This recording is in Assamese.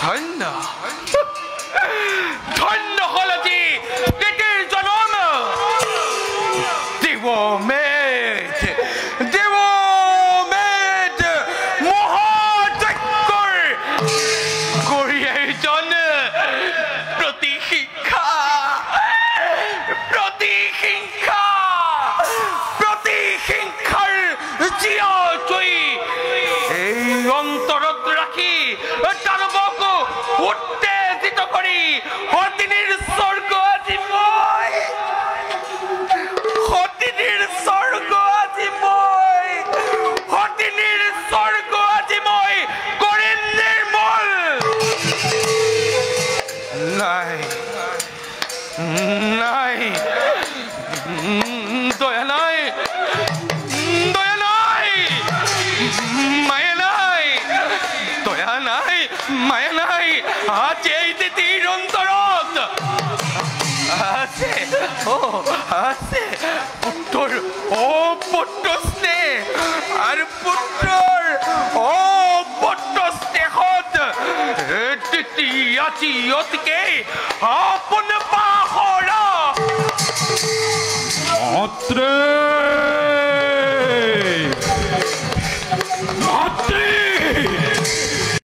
ধন্য ধন্য হল আজি তেটিৰ জনম দেৱমেধ মহাযজ্ঞৰ কৰিয়েজন প্ৰতিহিংসাৰ জীয়া জয়ী এই অন্তৰত ৰাখি দানৱকো উত্তেজিত কৰি সতিনীৰ স্বৰ্গ আজি মই সতিনীৰ স্বৰ্গ আজি মই কৰিম নিৰ্মল নাই নাই দয়া নাই মায়া নাই আজি এই তিতিৰ অন্তৰত আছে পুত্ৰ স্নেহ আৰু পুত্ৰৰ পুত্ৰ স্নেহত তিতি আজি অতিকে আপোন পাহৰা